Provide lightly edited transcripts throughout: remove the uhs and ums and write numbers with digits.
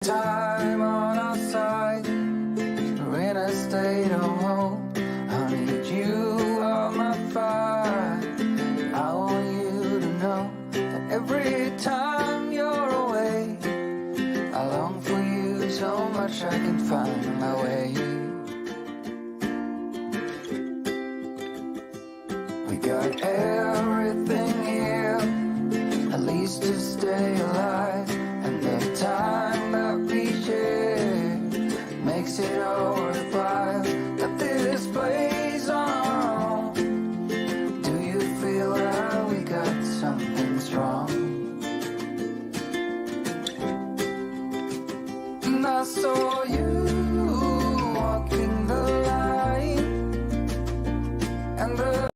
Time on our side, we're in a state of hope. I need you on my fire. I want you to know that every time you're away, I long for you so much I can find my way. We got everything here, at least to stay alive, and the time that we share makes it all worthwhile. That this place on our own. Do you feel that we got something strong? And I saw you walking the line, and the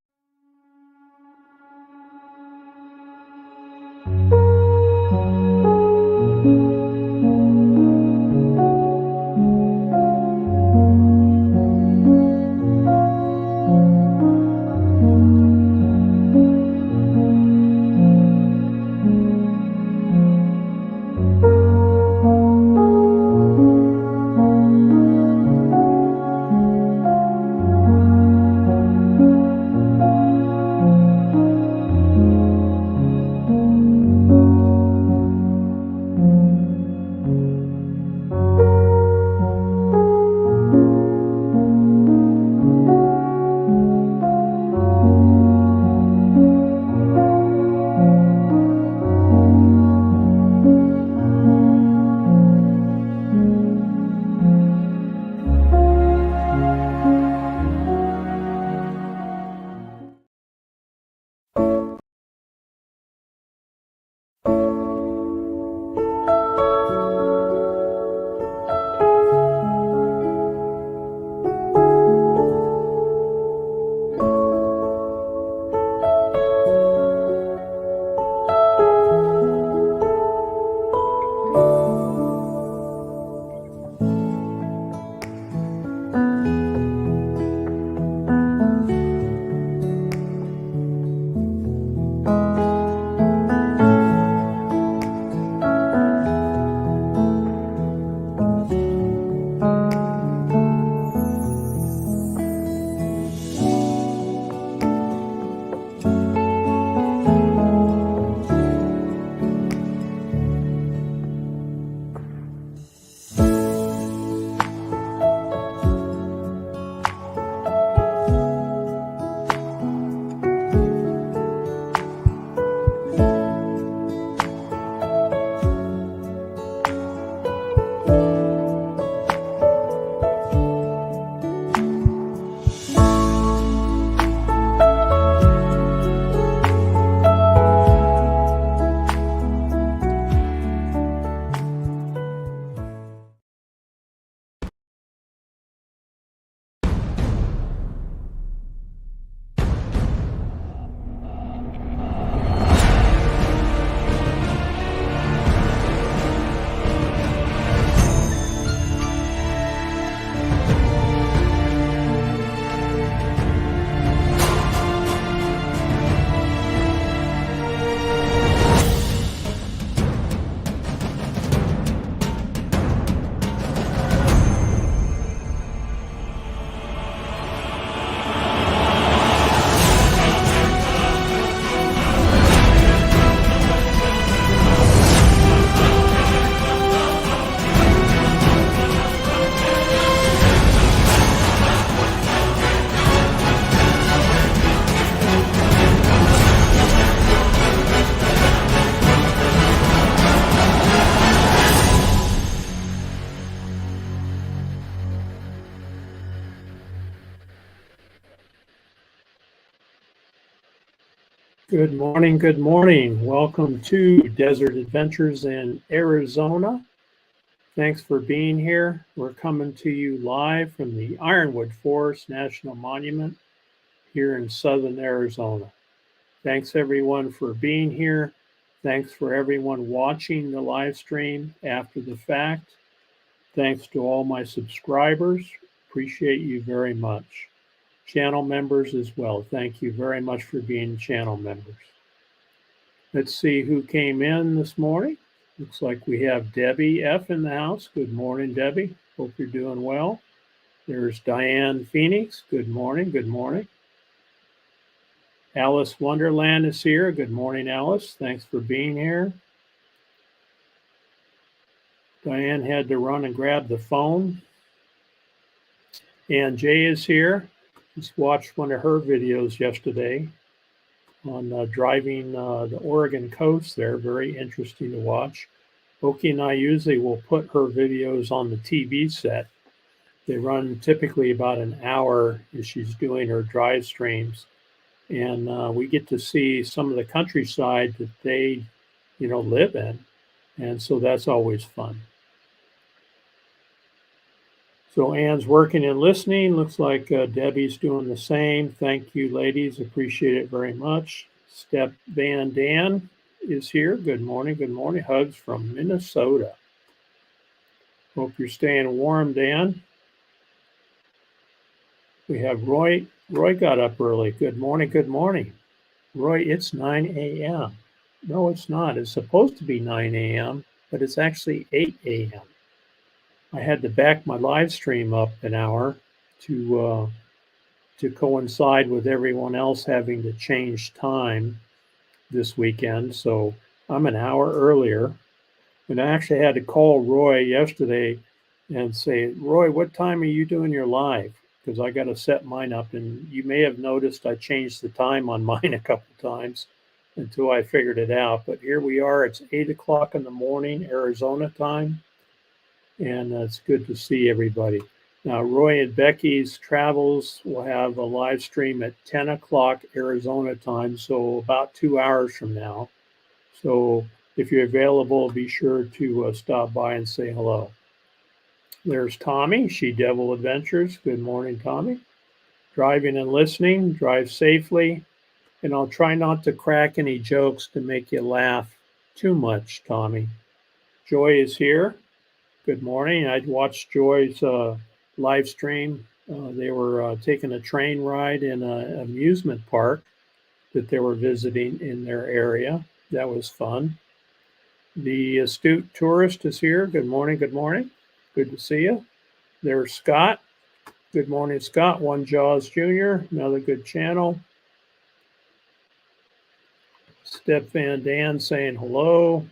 Good morning, good morning. Welcome to Desert Adventures in Arizona. Thanks for being here. We're coming to you live from the Ironwood Forest National Monument here in southern Arizona. Thanks everyone for being here. Thanks for everyone watching the live stream after the fact. Thanks to all my subscribers. Appreciate you very much. Channel members as well. Thank you very much for being channel members. Let's see who came in this morning. Looks like we have Debbie F. in the house. Good morning, Debbie. Hope you're doing well. There's Diane Phoenix. Good morning. Good morning. Alice Wonderland is here. Good morning, Alice. Thanks for being here. Diane had to run and grab the phone. And Jay is here. Just watched one of her videos yesterday on driving the Oregon coast there. Very interesting to watch. Oki and I usually will put her videos on the TV set. They run typically about an hour as she's doing her drive streams. And we get to see some of the countryside that they, live in. And so that's always fun. So Ann's working and listening. Looks like Debbie's doing the same. Thank you, ladies. Appreciate it very much. Step Van Dan is here. Good morning. Good morning. Hugs from Minnesota. Hope you're staying warm, Dan. We have Roy. Roy got up early. Good morning. Good morning. Roy, it's 9 a.m. No, it's not. It's supposed to be 9 a.m., but it's actually 8 a.m. I had to back my live stream up an hour to coincide with everyone else having to change time this weekend. So I'm an hour earlier. And I actually had to call Roy yesterday and say, Roy, what time are you doing your live? Because I got to set mine up. And you may have noticed I changed the time on mine a couple times until I figured it out. But here we are. It's 8 o'clock in the morning, Arizona time. And it's good to see everybody. Now, Roy and Becky's travels will have a live stream at 10 o'clock Arizona time, so about 2 hours from now. So if you're available, be sure to stop by and say hello. There's Tommy, She Devil Adventures. Good morning, Tommy. Driving and listening, drive safely. And I'll try not to crack any jokes to make you laugh too much, Tommy. Joy is here. Good morning. I watched Joy's live stream. They were taking a train ride in an amusement park that they were visiting in their area. That was fun. The astute tourist is here. Good morning. Good morning. Good to see you. There's Scott. Good morning, Scott. One Jaws Jr., another good channel. Step Van Dan saying hello.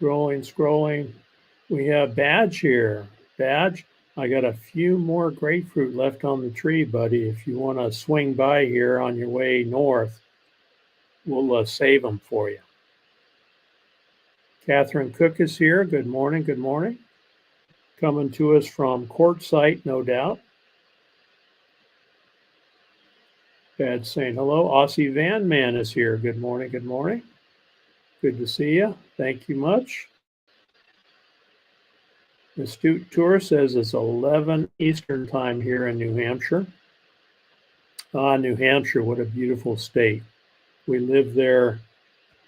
Scrolling. We have Badge here. Badge, I got a few more grapefruit left on the tree, buddy. If you want to swing by here on your way north, we'll save them for you. Catherine Cook is here. Good morning. Good morning. Coming to us from Quartzsite, no doubt. Badge saying hello. Aussie Van Man is here. Good morning. Good morning. Good to see you. Thank you much. The astute tourist says it's 11 Eastern time here in New Hampshire. New Hampshire, what a beautiful state. We lived there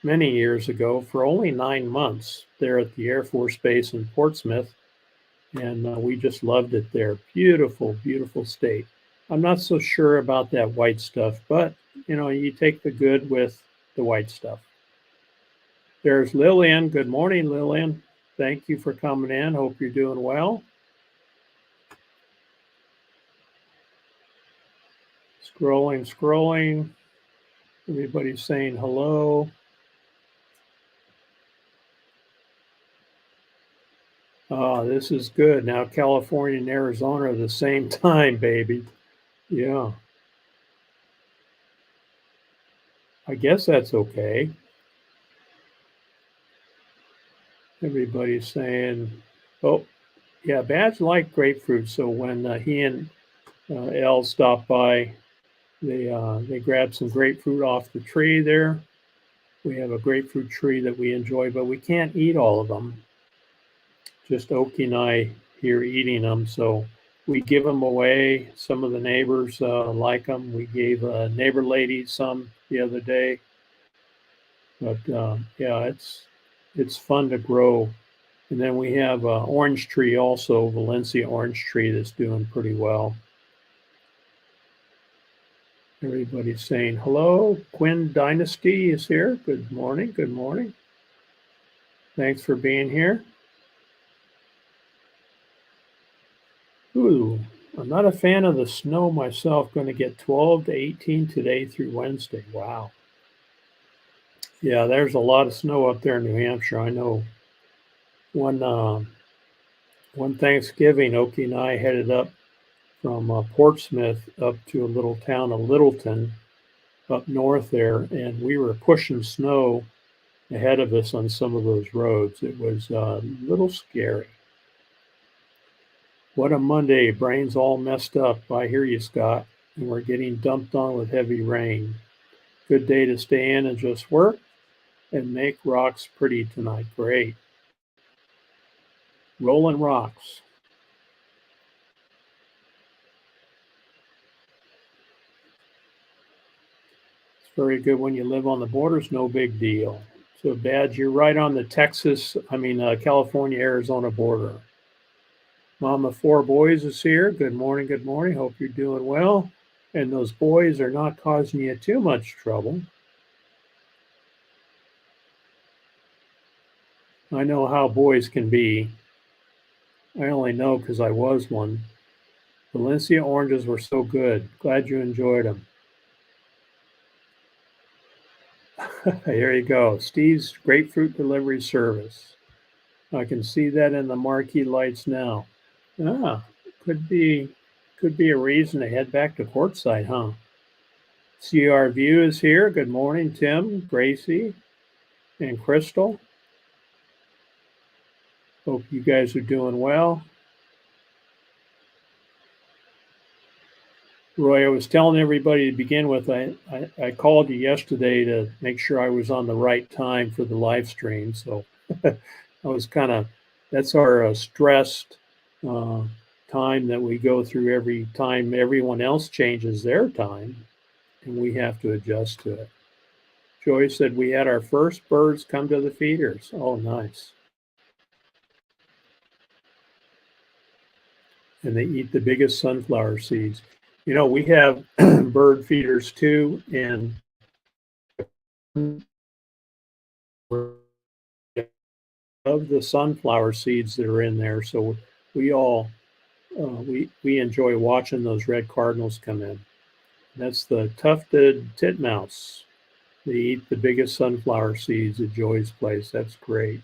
many years ago for only 9 months there at the Air Force Base in Portsmouth. And we just loved it there. Beautiful, beautiful state. I'm not so sure about that white stuff, but you take the good with the white stuff. There's Lillian. Good morning, Lillian. Thank you for coming in. Hope you're doing well. Scrolling. Everybody's saying hello. This is good. Now California and Arizona are the same time, baby. Yeah. I guess that's okay. Everybody's saying, oh, yeah, Badge liked grapefruit. So when he and Elle stopped by, they grabbed some grapefruit off the tree there. We have a grapefruit tree that we enjoy, but we can't eat all of them. Just Oki and I here eating them. So we give them away. Some of the neighbors like them. We gave a neighbor lady some the other day. But yeah, it's fun to grow. And then we have an orange tree also, Valencia orange tree, that's doing pretty well. Everybody's saying hello. Quinn Dynasty is here. Good morning. Good morning. Thanks for being here. Ooh, I'm not a fan of the snow myself. Going to get 12 to 18 today through Wednesday. Wow. Yeah, there's a lot of snow up there in New Hampshire. I know one Thanksgiving, Oki and I headed up from Portsmouth up to a little town of Littleton up north there, and we were pushing snow ahead of us on some of those roads. It was a little scary. What a Monday. Brain's all messed up. I hear you, Scott. And we're getting dumped on with heavy rain. Good day to stay in and just work and make rocks pretty tonight. Great. Rolling rocks. It's very good when you live on the borders, no big deal. So bad, you're right on the California, Arizona border. Mama Four Boys is here. Good morning, good morning. Hope you're doing well. And those boys are not causing you too much trouble. I know how boys can be. I only know because I was one. Valencia oranges were so good. Glad you enjoyed them. Here you go. Steve's grapefruit delivery service. I can see that in the marquee lights now. Ah, could be a reason to head back to Quartzsite, huh? CR View is here. Good morning, Tim, Gracie, and Crystal. Hope you guys are doing well. Roy, I was telling everybody to begin with, I called you yesterday to make sure I was on the right time for the live stream. So I was that's our stressed time that we go through every time everyone else changes their time, and we have to adjust to it. Joy said we had our first birds come to the feeders. Oh, nice. And they eat the biggest sunflower seeds. You know, we have bird feeders too, and of the sunflower seeds that are in there. So we all we enjoy watching those red cardinals come in. That's the tufted titmouse. They eat the biggest sunflower seeds at Joy's place. That's great.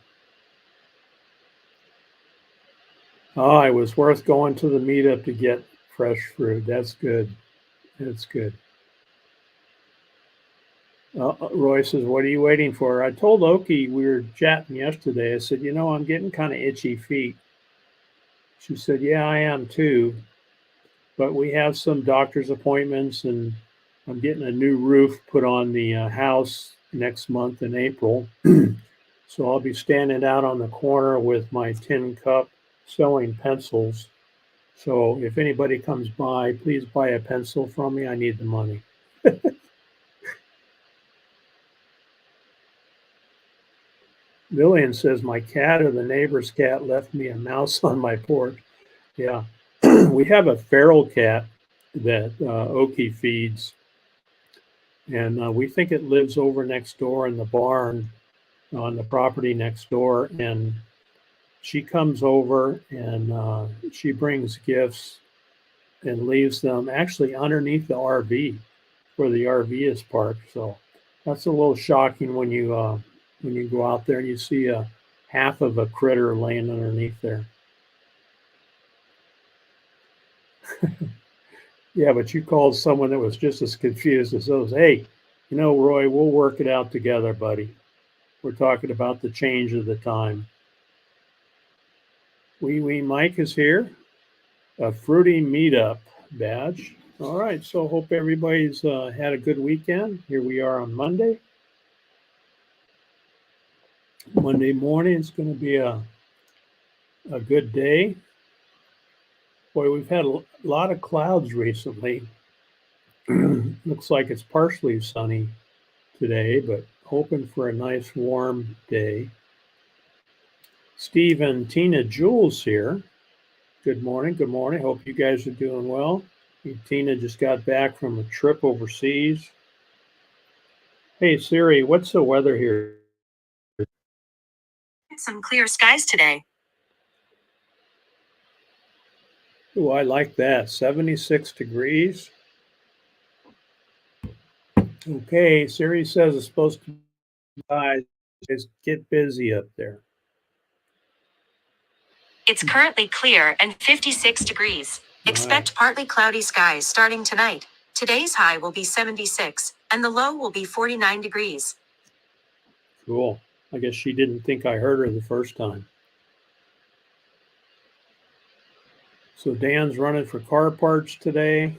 Oh, it was worth going to the meetup to get fresh fruit. That's good. That's good. Roy says, what are you waiting for? I told Oki, we were chatting yesterday. I said, I'm getting kind of itchy feet. She said, yeah, I am too. But we have some doctor's appointments, and I'm getting a new roof put on the house next month in April. So I'll be standing out on the corner with my tin cup selling pencils. So if anybody comes by, please buy a pencil from me. I need the money. Lillian says, my cat or the neighbor's cat left me a mouse on my porch. Yeah. We have a feral cat that Oki feeds, and we think it lives over next door in the barn on the property next door. And she comes over and she brings gifts and leaves them actually underneath the RV where the RV is parked. So that's a little shocking when you go out there and you see a half of a critter laying underneath there. Yeah, but you called someone that was just as confused as those. Hey, Roy, we'll work it out together, buddy. We're talking about the change of the time. Wee Mike is here. A fruity meetup badge. All right, so hope everybody's had a good weekend. Here we are on Monday. Monday morning, it's going to be a good day. Boy, we've had a lot of clouds recently. Looks like it's partially sunny today, but hoping for a nice warm day. Steve and Tina Jules here. Good morning. Good morning. Hope you guys are doing well. Tina just got back from a trip overseas. Hey Siri, what's the weather here? Some clear skies today. Oh, I like that. 76 degrees. Okay, Siri says it's supposed to just get busy up there. It's currently clear and 56 degrees. Expect partly cloudy skies starting tonight. Today's high will be 76, and the low will be 49 degrees. Cool. I guess she didn't think I heard her the first time. So Dan's running for car parts today.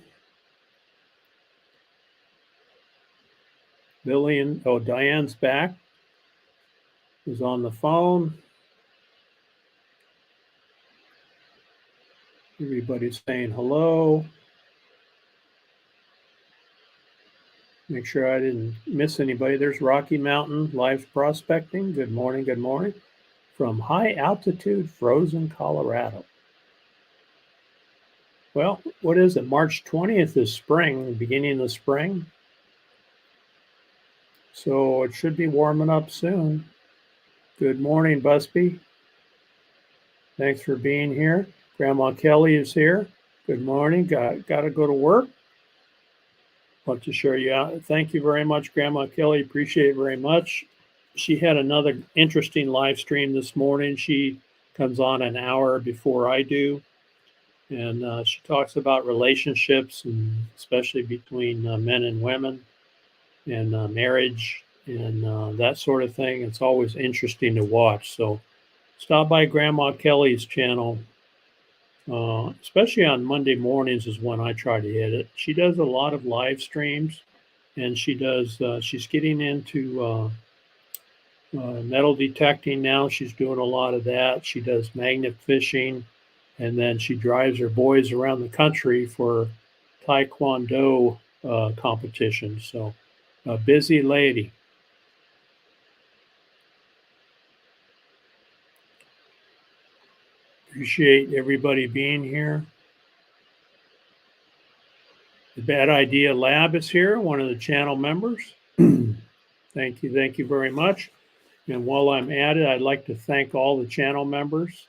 Diane's back. Is on the phone. Everybody's saying hello. Make sure I didn't miss anybody. There's Rocky Mountain Live Prospecting. Good morning, good morning. From high altitude, frozen Colorado. Well, what is it? March 20th is spring, the beginning of spring. So it should be warming up soon. Good morning, Busby. Thanks for being here. Grandma Kelly is here. Good morning. Got to go to work. Want to show you out. Thank you very much, Grandma Kelly. Appreciate it very much. She had another interesting live stream this morning. She comes on an hour before I do. And she talks about relationships, and especially between men and women, and marriage, and that sort of thing. It's always interesting to watch. So stop by Grandma Kelly's channel, especially on Monday mornings is when I try to hit it. She does a lot of live streams, and she's getting into metal detecting now. She's doing a lot of that. She does magnet fishing, and then she drives her boys around the country for Taekwondo competitions. So a busy lady. Appreciate everybody being here. The Bad Idea Lab is here, one of the channel members. Thank you very much. And while I'm at it, I'd like to thank all the channel members.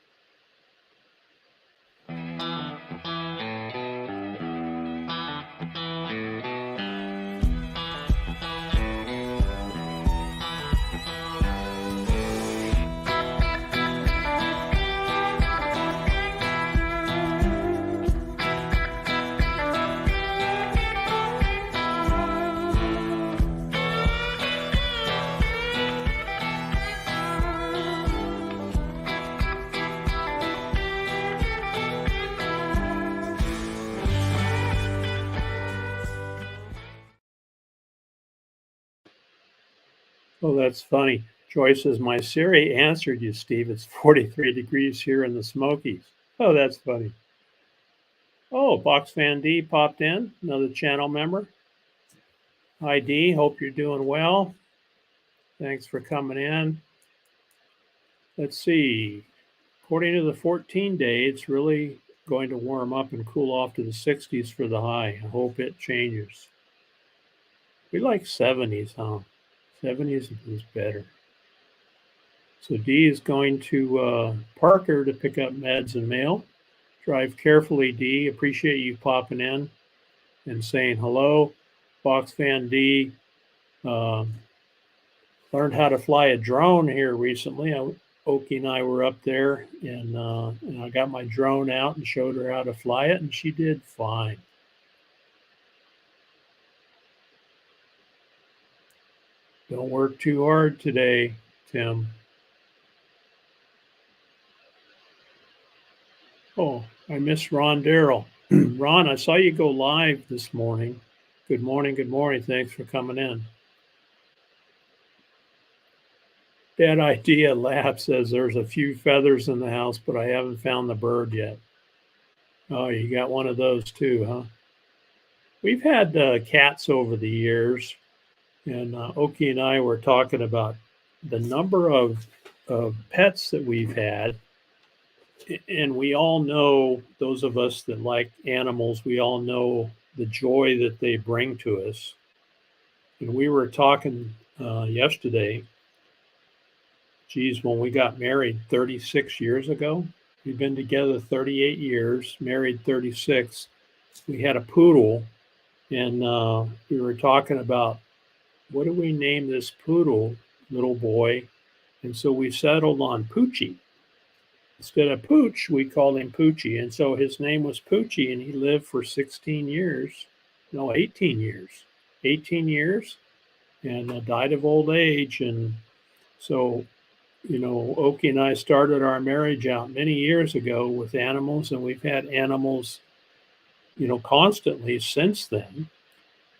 Oh, that's funny. Joyce says, my Siri answered you, Steve. It's 43 degrees here in the Smokies. Oh, that's funny. Oh, Box Fan D popped in, another channel member. Hi, D. Hope you're doing well. Thanks for coming in. Let's see. According to the 14 day, it's really going to warm up and cool off to the 60s for the high. I hope it changes. We like 70s, huh? 70s is better. So D is going to Parker to pick up meds and mail. Drive carefully, D. Appreciate you popping in and saying hello. Box Fan D learned how to fly a drone here recently. Oki and I were up there, and I got my drone out and showed her how to fly it, and she did fine. Don't work too hard today, Tim. Oh, I miss Ron Darrell. Ron, I saw you go live this morning. Good morning, good morning. Thanks for coming in. Bad Idea Lab says there's a few feathers in the house, but I haven't found the bird yet. Oh, you got one of those too, huh? We've had cats over the years, and Oki and I were talking about the number of pets that we've had. And we all know, those of us that like animals, we all know the joy that they bring to us. And we were talking yesterday, geez, when we got married 36 years ago, we've been together 38 years, married 36. We had a poodle, and we were talking about what do we name this poodle, little boy? And so we settled on Poochie. Instead of Pooch, we called him Poochie. And so his name was Poochie, and he lived for 16 years. No, 18 years. 18 years, and died of old age. And so, Oki and I started our marriage out many years ago with animals, and we've had animals, constantly since then.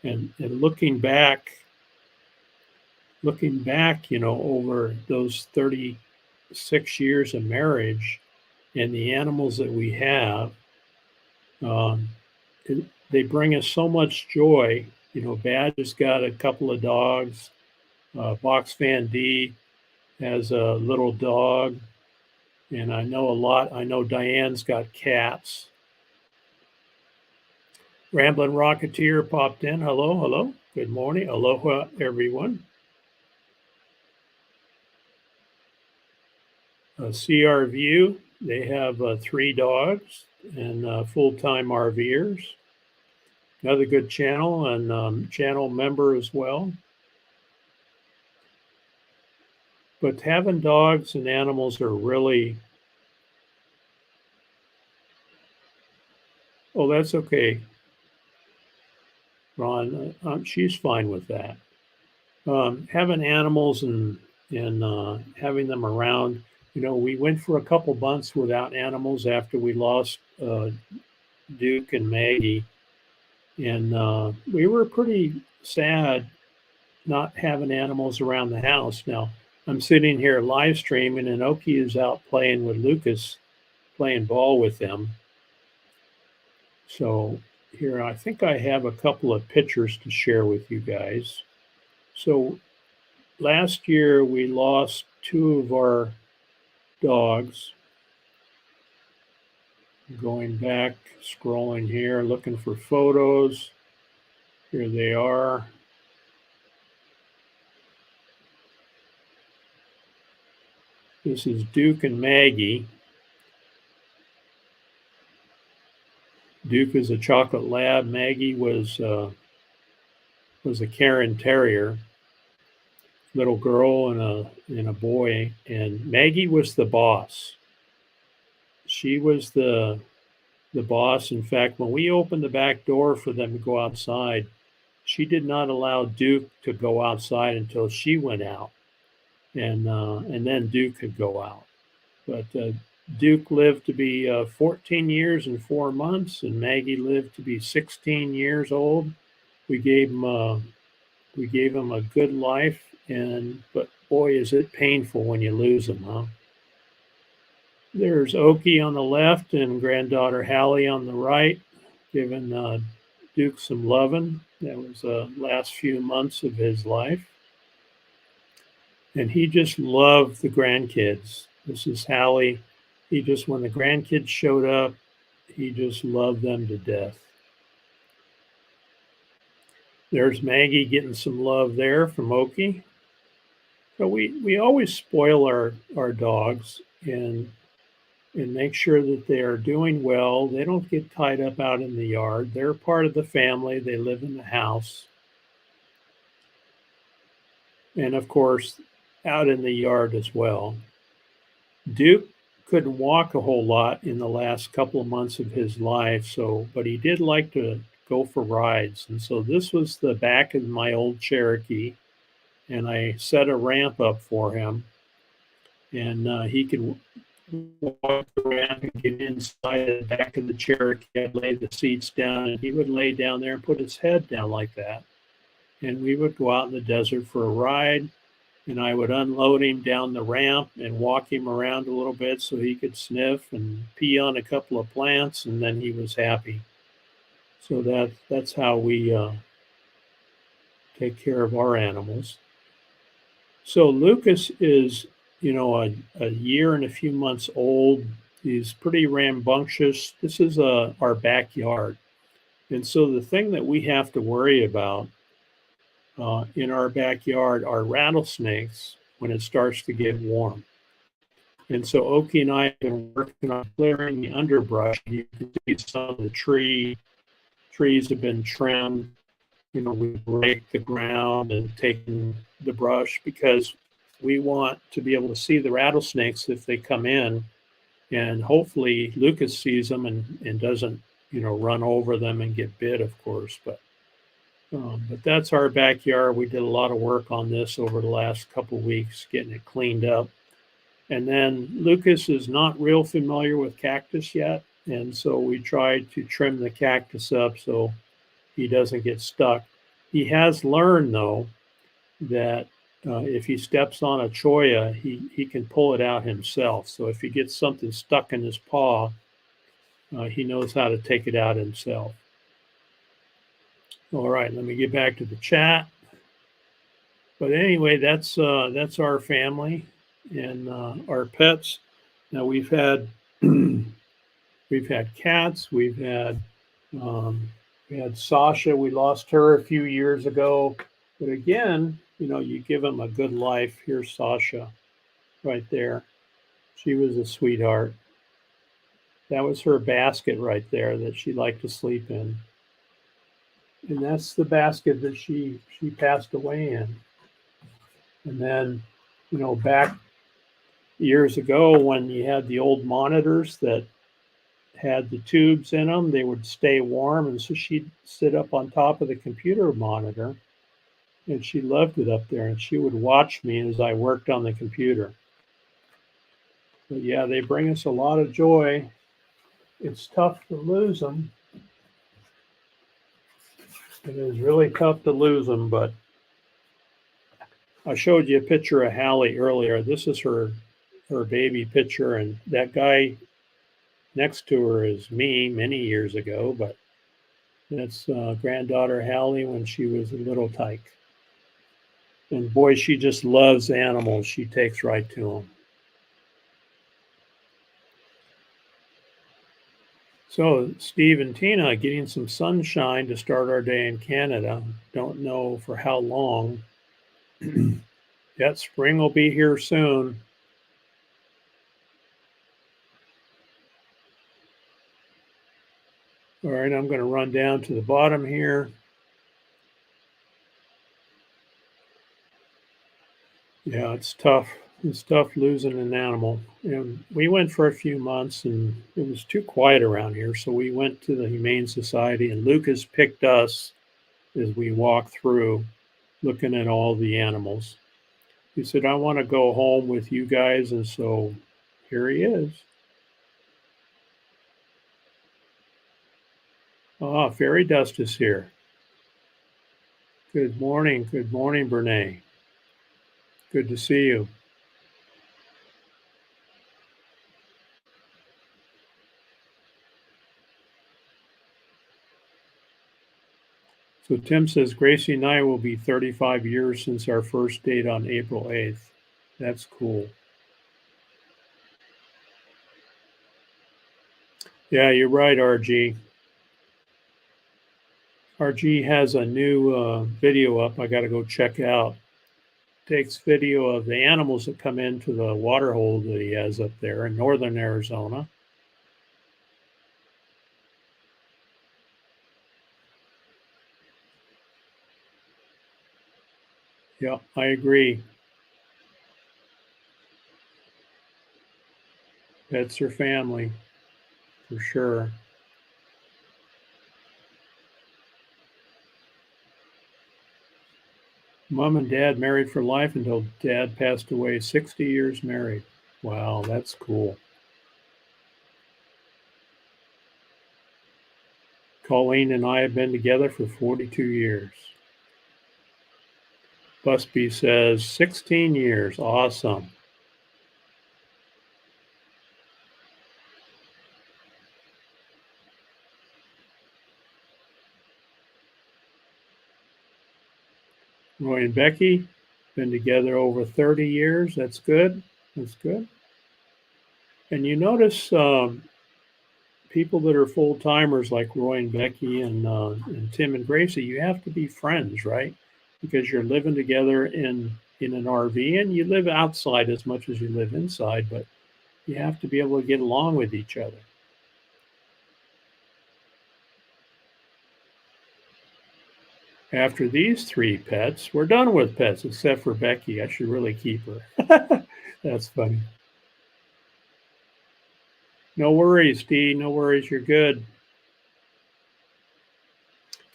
And looking back, over those 36 years of marriage and the animals that we have, they bring us so much joy. Badge has got a couple of dogs. Box Fan D has a little dog. And I know Diane's got cats. Ramblin' Rocketeer popped in. Hello. Good morning. Aloha, everyone. CR View, they have 3 dogs and full-time RVers. Another good channel and channel member as well. But having dogs and animals are really... Oh, that's okay, Ron. She's fine with that. Having animals and having them around, we went for a couple months without animals after we lost Duke and Maggie. And we were pretty sad not having animals around the house. Now, I'm sitting here live streaming, and Oki is out playing with Lucas, playing ball with them. So here, I think I have a couple of pictures to share with you guys. So last year, we lost 2 of our dogs. Going back, scrolling here, looking for photos. Here they are. This is Duke and Maggie. Duke is a chocolate lab. Maggie was a Cairn Terrier, little girl and a boy. And Maggie was the boss. She was the boss. In fact, when we opened the back door for them to go outside, she did not allow Duke to go outside until she went out, and then Duke could go out. But Duke lived to be 14 years and 4 months, and Maggie lived to be 16 years old. We gave him a good life, but boy, is it painful when you lose them, huh? There's Oki on the left and granddaughter Hallie on the right, giving Duke some loving. That was the last few months of his life. And he just loved the grandkids. This is Hallie. When the grandkids showed up, he just loved them to death. There's Maggie getting some love there from Oki. So we always spoil our dogs and make sure that they are doing well. They don't get tied up out in the yard. They're part of the family. They live in the house. And of course, out in the yard as well. Duke couldn't walk a whole lot in the last couple of months of his life, but he did like to go for rides. And so this was the back of my old Cherokee, and I set a ramp up for him, and he could walk the ramp and get inside the back of the Cherokee. I'd lay the seats down, and he would lay down there and put his head down like that. And we would go out in the desert for a ride, and I would unload him down the ramp and walk him around a little bit so he could sniff and pee on a couple of plants, and then he was happy. So that's how we take care of our animals. So Lucas is, a year and a few months old. He's pretty rambunctious. This is our backyard. And so the thing that we have to worry about in our backyard are rattlesnakes when it starts to get warm. And so Oki and I have been working on clearing the underbrush. You can see some of the trees have been trimmed. You know, we break the ground and taken the brush because we want to be able to see the rattlesnakes if they come in. And hopefully Lucas sees them and doesn't, you know, run over them and get bit, of course. But that's our backyard. We did a lot of work on this over the last couple of weeks, getting it cleaned up. And then Lucas is not real familiar with cactus yet. And so we tried to trim the cactus up so he doesn't get stuck. He has learned, though, that if he steps on a cholla, he can pull it out himself. So if he gets something stuck in his paw, he knows how to take it out himself. All right, let me get back to the chat. But anyway, that's our family and our pets. Now we've had cats. We had Sasha. We lost her a few years ago. But again, you know, you give them a good life. Here's Sasha right there. She was a sweetheart. That was her basket right there that she liked to sleep in. And that's the basket that she passed away in. And then, you know, back years ago when you had the old monitors that had the tubes in them, they would stay warm. And so she'd sit up on top of the computer monitor and she loved it up there. And she would watch me as I worked on the computer. But yeah, they bring us a lot of joy. It's tough to lose them. It is really tough to lose them, but I showed you a picture of Hallie earlier. This is her baby picture, and that guy next to her is me many years ago, but that's granddaughter Hallie when she was a little tyke. And boy, she just loves animals. She takes right to them. So Steve and Tina getting some sunshine to start our day in Canada. Don't know for how long. Yet spring will be here soon. All right, I'm going to run down to the bottom here. Yeah, it's tough. It's tough losing an animal. And we went for a few months and it was too quiet around here. So we went to the Humane Society and Lucas picked us as we walked through looking at all the animals. He said, I want to go home with you guys. And so here he is. Ah, Fairy Dust is here. Good morning, Brene. Good to see you. So Tim says, Gracie and I will be 35 years since our first date on April 8th. That's cool. Yeah, you're right, RG. RG has a new video up I got to go check out. Takes video of the animals that come into the water hole that he has up there in northern Arizona. Yeah, I agree. Pets are family, for sure. Mom and dad married for life until dad passed away. 60 years married. Wow, that's cool. Colleen and I have been together for 42 years. Busby says 16 years. Awesome. Roy and Becky, been together over 30 years. That's good. That's good. And you notice people that are full timers like Roy and Becky and Tim and Gracie, you have to be friends, right? Because you're living together in an RV, and you live outside as much as you live inside, but you have to be able to get along with each other. After these 3 pets, we're done with pets, except for Becky. I should really keep her. That's funny. No worries, Dee. No worries. You're good.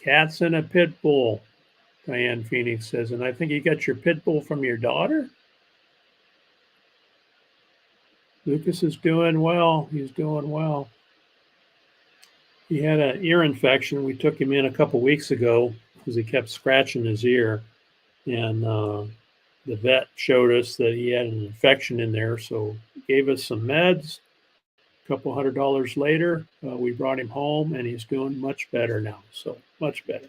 Cats and a pit bull, Diane Phoenix says. And I think you got your pit bull from your daughter? Lucas is doing well. He's doing well. He had an ear infection. We took him in a couple weeks ago because he kept scratching his ear. And the vet showed us that he had an infection in there. So gave us some meds. A couple $100 later, we brought him home, and he's doing much better now. So much better.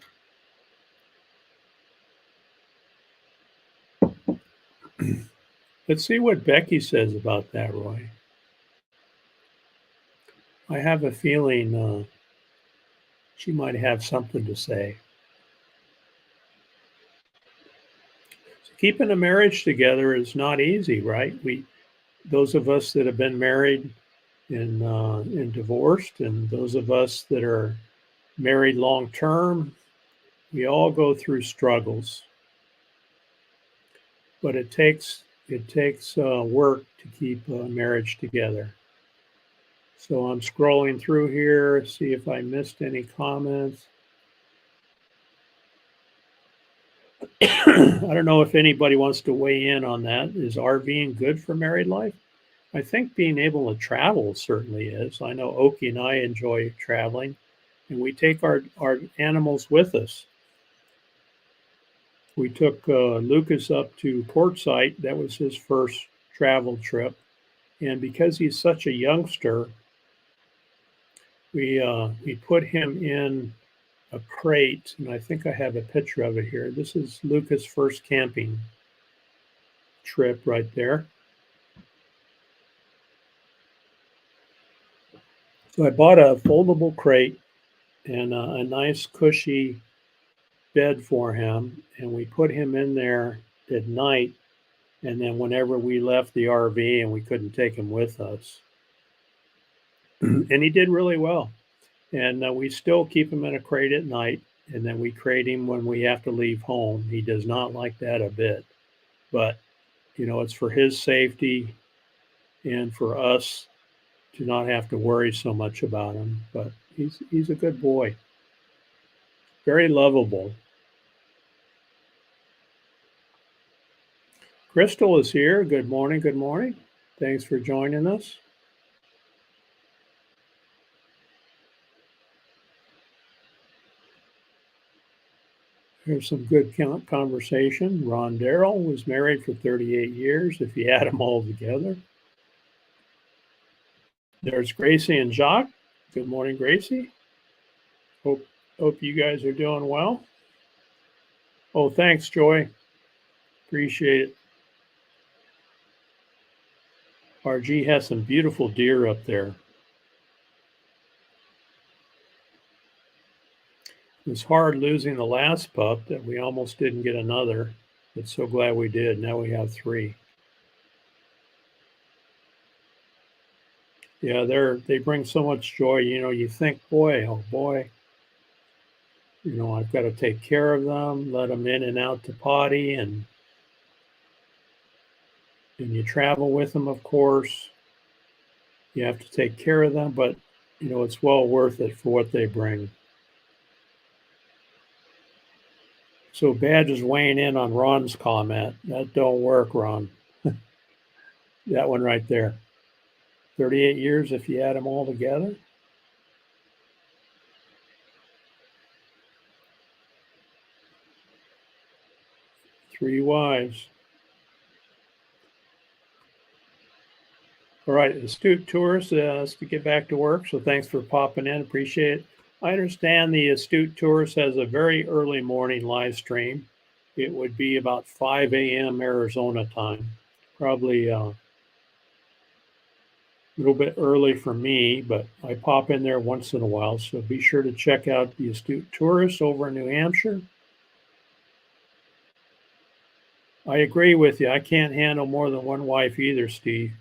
Let's see what Becky says about that, Roy. I have a feeling she might have something to say. So keeping a marriage together is not easy, right? Those of us that have been married and divorced, and those of us that are married long term, we all go through struggles. But it takes work to keep a marriage together. So I'm scrolling through here, see if I missed any comments. I don't know if anybody wants to weigh in on that. Is RVing good for married life? I think being able to travel certainly is. I know Oki and I enjoy traveling, and we take our animals with us. We took Lucas up to Quartzsite. That was his first travel trip. And because he's such a youngster, we put him in a crate, and I think I have a picture of it here. This is Lucas' first camping trip right there. So I bought a foldable crate and a nice cushy bed for him, and we put him in there at night. And then whenever we left the RV and we couldn't take him with us, and he did really well. And we still keep him in a crate at night, and then we crate him when we have to leave home. He does not like that a bit, but it's for his safety and for us to not have to worry so much about him. But he's a good boy, very lovable. Crystal is here. Good morning. Good morning. Thanks for joining us. Here's some good conversation. Ron Darrell was married for 38 years, if you add them all together. There's Gracie and Jacques. Good morning, Gracie. Hope you guys are doing well. Oh, thanks, Joy. Appreciate it. RG has some beautiful deer up there. It was hard losing the last pup that we almost didn't get another, but so glad we did. Now we have 3. Yeah, they bring so much joy. You think, oh boy, I've got to take care of them, let them in and out to potty, and you travel with them, of course. You have to take care of them, but it's well worth it for what they bring. So Badge is weighing in on Ron's comment. That don't work, Ron. That one right there. 38 years if you add them all together. Three wives. All right, Astute Tours has to get back to work, so thanks for popping in. Appreciate it. I understand the Astute Tours has a very early morning live stream. It would be about 5 a.m. Arizona time, probably A little bit early for me, but I pop in there once in a while. So be sure to check out the Astute Tourist over in New Hampshire. I agree with you. I can't handle more than one wife either, Steve.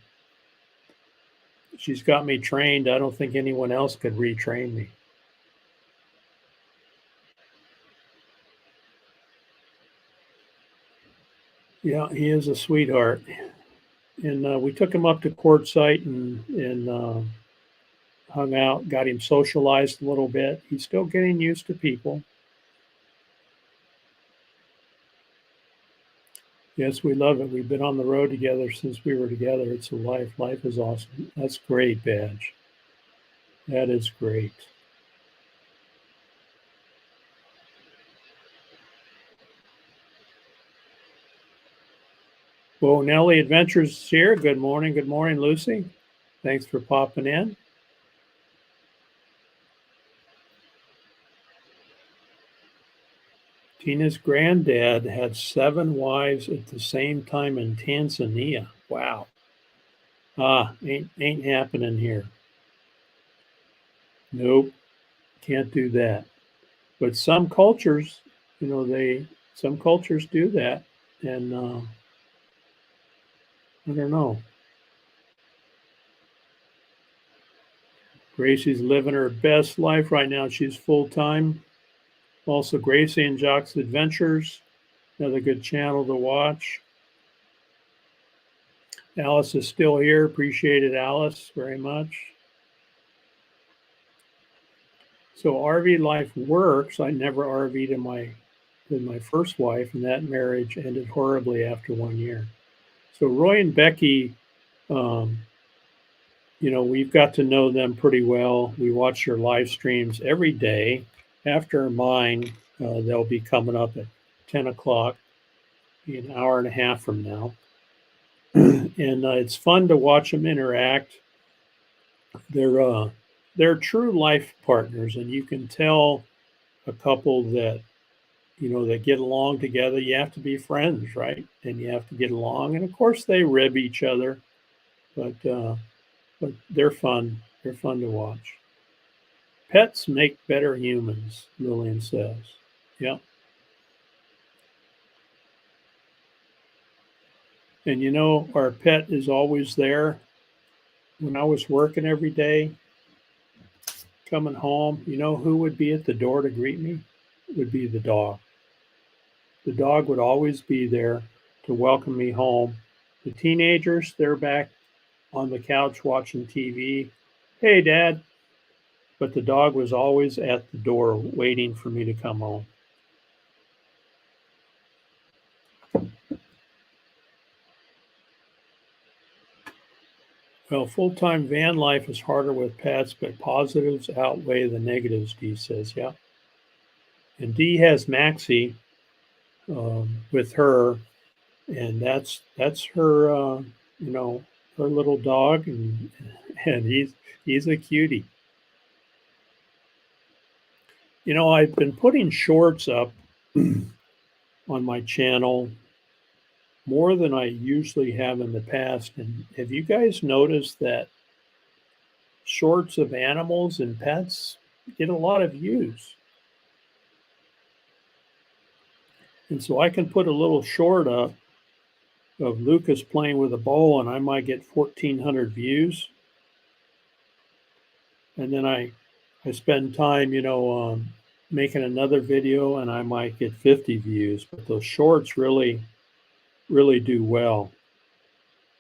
She's got me trained. I don't think anyone else could retrain me. Yeah, he is a sweetheart. And we took him up to Quartzsite and hung out, got him socialized a little bit. He's still getting used to people. Yes, we love it. We've been on the road together since we were together. It's a life. Life is awesome. That's great, Badge. That is great. Well, Nellie Adventures is here. Good morning. Good morning, Lucy. Thanks for popping in. Tina's granddad had 7 wives at the same time in Tanzania. Wow. Ain't happening here. Nope, can't do that. But some cultures, some cultures do that, and I don't know. Gracie's living her best life right now. She's full time. Also, Gracie and Jock's Adventures, another good channel to watch. Alice is still here. Appreciate it, Alice, very much. So RV life works. I never RV'd with my first wife, and that marriage ended horribly after 1 year. So Roy and Becky, we've got to know them pretty well. We watch their live streams every day. After mine, they'll be coming up at 10 o'clock, an hour and a half from now. And it's fun to watch them interact. They're true life partners, and you can tell a couple that that get along together. You have to be friends, right? And you have to get along. And of course, they rib each other, but they're fun. They're fun to watch. Pets make better humans, Lillian says. Yeah. And our pet is always there. When I was working every day, coming home, who would be at the door to greet me? It would be the dog. The dog would always be there to welcome me home. The teenagers, they're back on the couch watching TV. Hey, Dad. But the dog was always at the door waiting for me to come home. Well, full-time van life is harder with pets, but positives outweigh the negatives, Dee says. Yeah. And Dee has Maxie with her, and that's her, her little dog, and he's a cutie. I've been putting shorts up on my channel more than I usually have in the past. And have you guys noticed that shorts of animals and pets get a lot of views? And so I can put a little short up of Lucas playing with a bowl, and I might get 1,400 views. And then I spend time, making another video, and I might get 50 views. But those shorts really do well.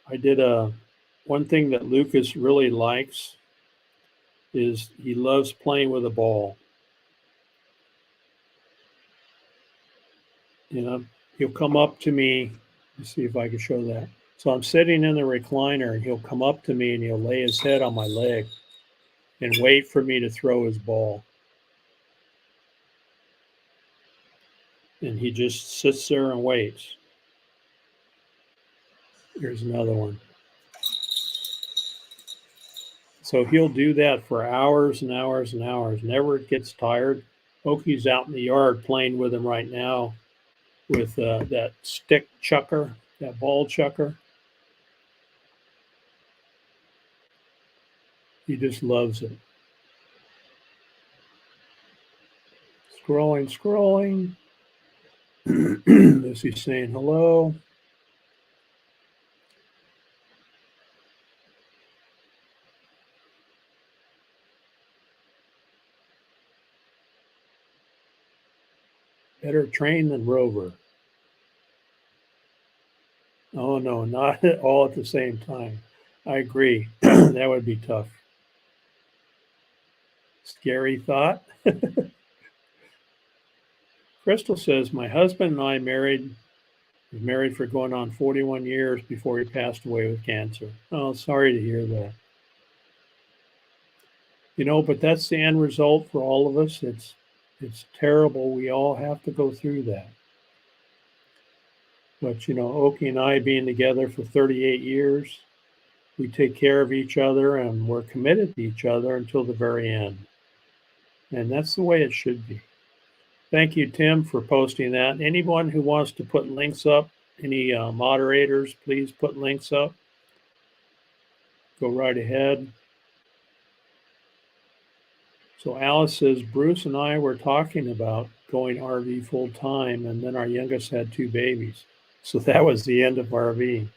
I did one thing that Lucas really likes is he loves playing with a ball. He'll come up to me. Let's see if I can show that. So I'm sitting in the recliner, and he'll come up to me and he'll lay his head on my leg and wait for me to throw his ball. And he just sits there and waits. Here's another one. So he'll do that for hours and hours and hours. Never gets tired. Oki's out in the yard playing with him right now with that stick chucker, that ball chucker. He just loves it. Scrolling. Lucy's saying hello. Better train than Rover. Oh no, not all at the same time. I agree. That would be tough. Scary thought. Crystal says, my husband and I was married for going on 41 years before he passed away with cancer. Oh, sorry to hear that. But that's the end result for all of us. It's terrible. We all have to go through that. But, Oki and I being together for 38 years, we take care of each other and we're committed to each other until the very end. And that's the way it should be. Thank you, Tim, for posting that. Anyone who wants to put links up, any moderators, please put links up. Go right ahead. So Alice says, Bruce and I were talking about going RV full time, and then our youngest had 2 babies. So that was the end of RV.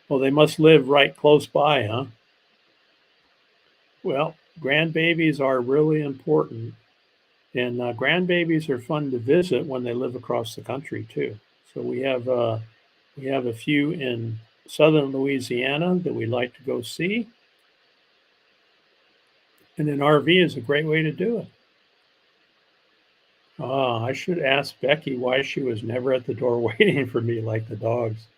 Well, they must live right close by, huh? Well, grandbabies are really important. And grandbabies are fun to visit when they live across the country too. So we have a few in southern Louisiana that we like to go see. And an RV is a great way to do it. I should ask Becky why she was never at the door waiting for me like the dogs.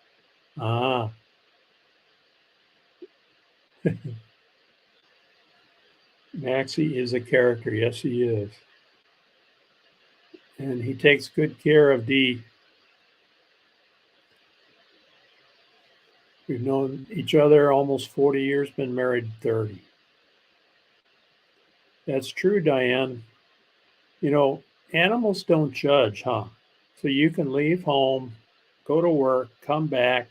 Maxie is a character. Yes, he is. And he takes good care of Dee. We've known each other almost 40 years, been married 30. That's true, Diane. Animals don't judge, huh? So you can leave home, go to work, come back,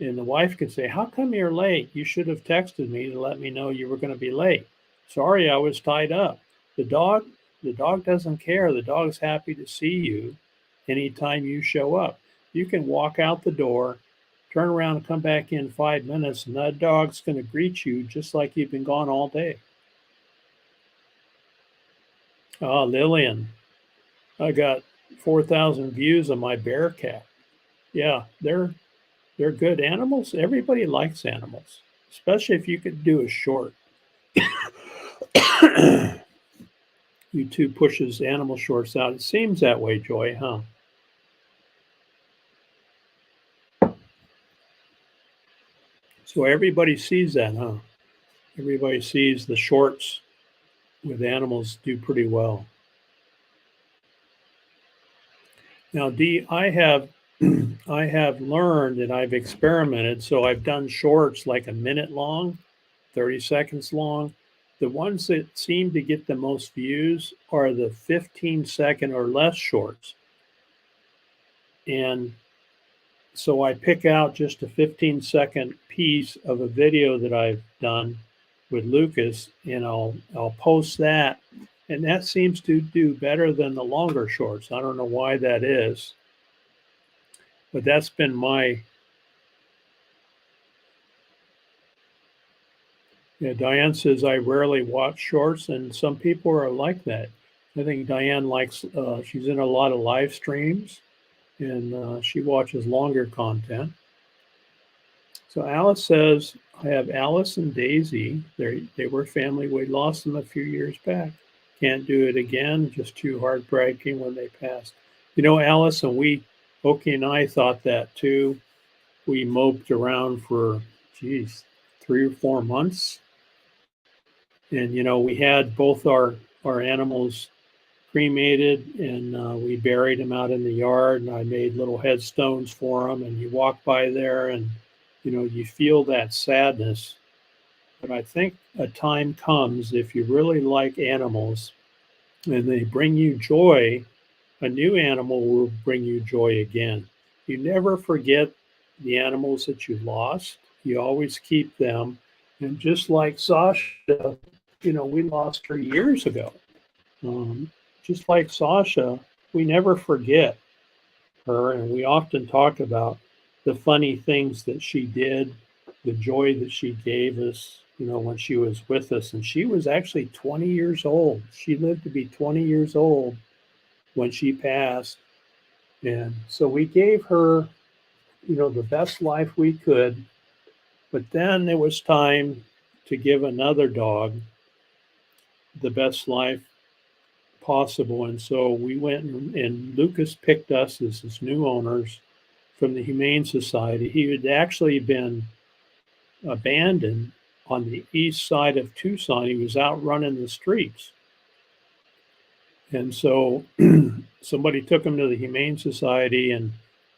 and the wife can say, how come you're late? You should have texted me to let me know you were going to be late. Sorry, I was tied up. The dog doesn't care. The dog's happy to see you anytime you show up. You can walk out the door, turn around and come back in 5 minutes, and that dog's going to greet you just like you've been gone all day. Lillian, I got 4,000 views on my bear cat. Yeah, they're good animals. Everybody likes animals, especially if you could do a short. YouTube pushes animal shorts out. It seems that way, Joy, huh? So everybody sees that, huh? Everybody sees the shorts with animals do pretty well. Now, Dee, I have learned and I've experimented. So I've done shorts like a minute long, 30 seconds long. The ones that seem to get the most views are the 15-second or less shorts. And so I pick out just a 15-second piece of a video that I've done with Lucas, and I'll post that. And that seems to do better than the longer shorts. I don't know why that is, but that's been Diane says, I rarely watch shorts, and some people are like that. I think Diane likes, she's in a lot of live streams, and she watches longer content. So Alice says, I have Alice and Daisy. They were family. We lost them a few years back. Can't do it again. Just too heartbreaking when they passed. Alice, and Oki and I thought that too. We moped around for, 3 or 4 months. And, we had both our animals cremated, and we buried them out in the yard, and I made little headstones for them. And you walk by there and, you feel that sadness. But I think a time comes, if you really like animals and they bring you joy, a new animal will bring you joy again. You never forget the animals that you lost. You always keep them, And just like Sasha, we lost her years ago. Just like Sasha, we never forget her, and we often talk about the funny things that she did, the joy that she gave us, when she was with us. And she was actually 20 years old. She lived to be 20 years old when she passed. And so we gave her, the best life we could. But then it was time to give another dog the best life possible. And so we went and Lucas picked us as his new owners from the Humane Society. He had actually been abandoned on the east side of Tucson. He was out running the streets. And so somebody took him to the Humane Society, and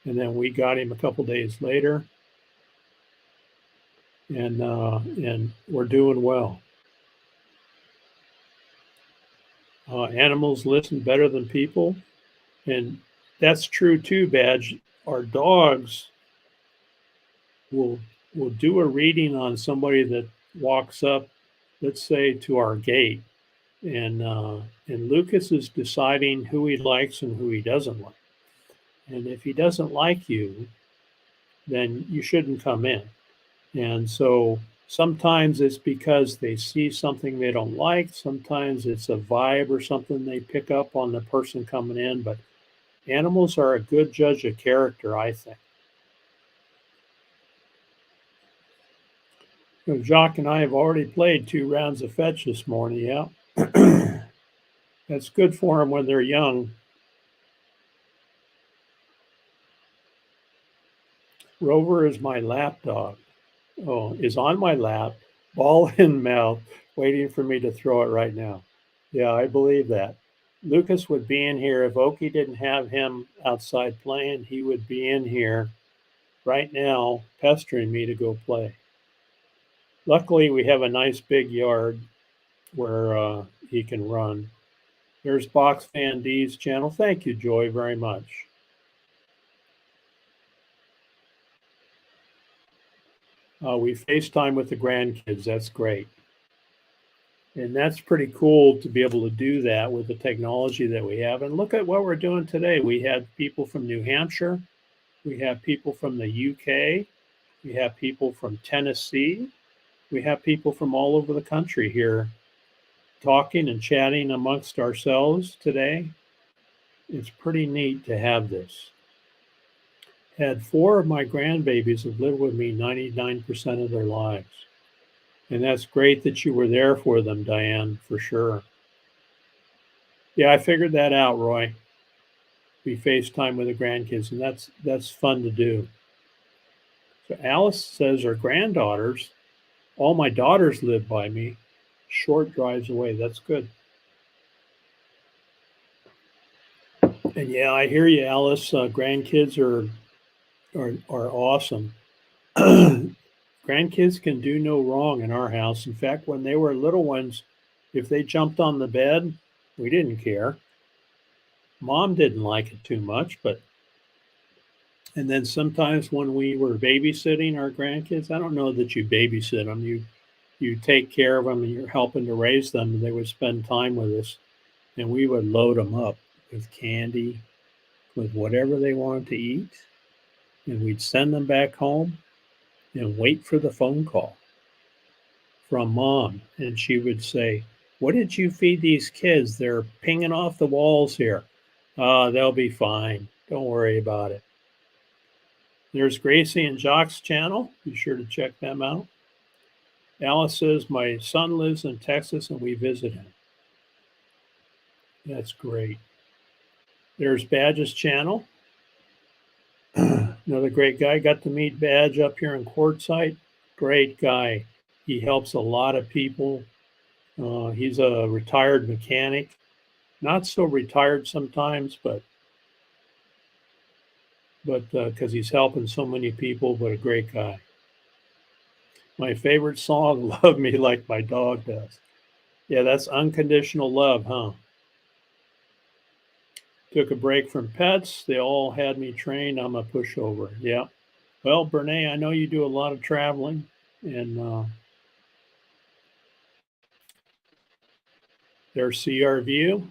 then we got him a couple days later. And we're doing well. Animals listen better than people, and that's true too, Badge. Our dogs will do a reading on somebody that walks up, let's say, to our gate, and Lucas is deciding who he likes and who he doesn't like. And if he doesn't like you, then you shouldn't come in. And so sometimes it's because they see something they don't like. Sometimes it's a vibe or something they pick up on the person coming in. But animals are a good judge of character, I think. Jacques and I have already played 2 rounds of fetch this morning. Yeah. That's good for them when they're young. Rover is my lap dog. Is on my lap, ball in mouth, waiting for me to throw it right now. Yeah, I believe that. Lucas would be in here if Okie didn't have him outside playing. He would be in here right now pestering me to go play. Luckily, we have a nice big yard where he can run. There's Box Fan D's channel. Thank you, Joy, very much. We FaceTime with the grandkids. That's great. And that's pretty cool to be able to do that with the technology that we have. And look at what we're doing today. We had people from New Hampshire. We have people from the UK. We have people from Tennessee. We have people from all over the country here talking and chatting amongst ourselves today. It's pretty neat to have this. Had 4 of my grandbabies have lived with me 99% of their lives. And that's great that you were there for them, Diane, for sure. Yeah, I figured that out, Roy. We FaceTime with the grandkids, and that's fun to do. So Alice says her granddaughters, all my daughters live by me, short drives away. That's good. And yeah, I hear you, Alice. Grandkids are awesome. Grandkids can do no wrong in our house. In fact, when they were little ones, if they jumped on the bed, we didn't care. Mom didn't like it too much, and then sometimes when we were babysitting our grandkids, I don't know that you babysit them, you take care of them and you're helping to raise them, and they would spend time with us, and we would load them up with candy, with whatever they wanted to eat, and we'd send them back home and wait for the phone call from Mom. And she would say, "What did you feed these kids? They're pinging off the walls here." They'll be fine. Don't worry about it. There's Gracie and Jock's channel. Be sure to check them out. Alice says, my son lives in Texas and we visit him. That's great. There's Badge's channel. Another great guy. Got to meet Badge up here in Quartzsite. Great guy. He helps a lot of people. He's a retired mechanic. Not so retired sometimes, but because he's helping so many people, but a great guy. My favorite song, Love Me Like My Dog Does. Yeah, that's unconditional love, huh? Took a break from pets. They all had me trained. I'm a pushover. Yeah. Well, Brene, I know you do a lot of traveling, and There's CR View.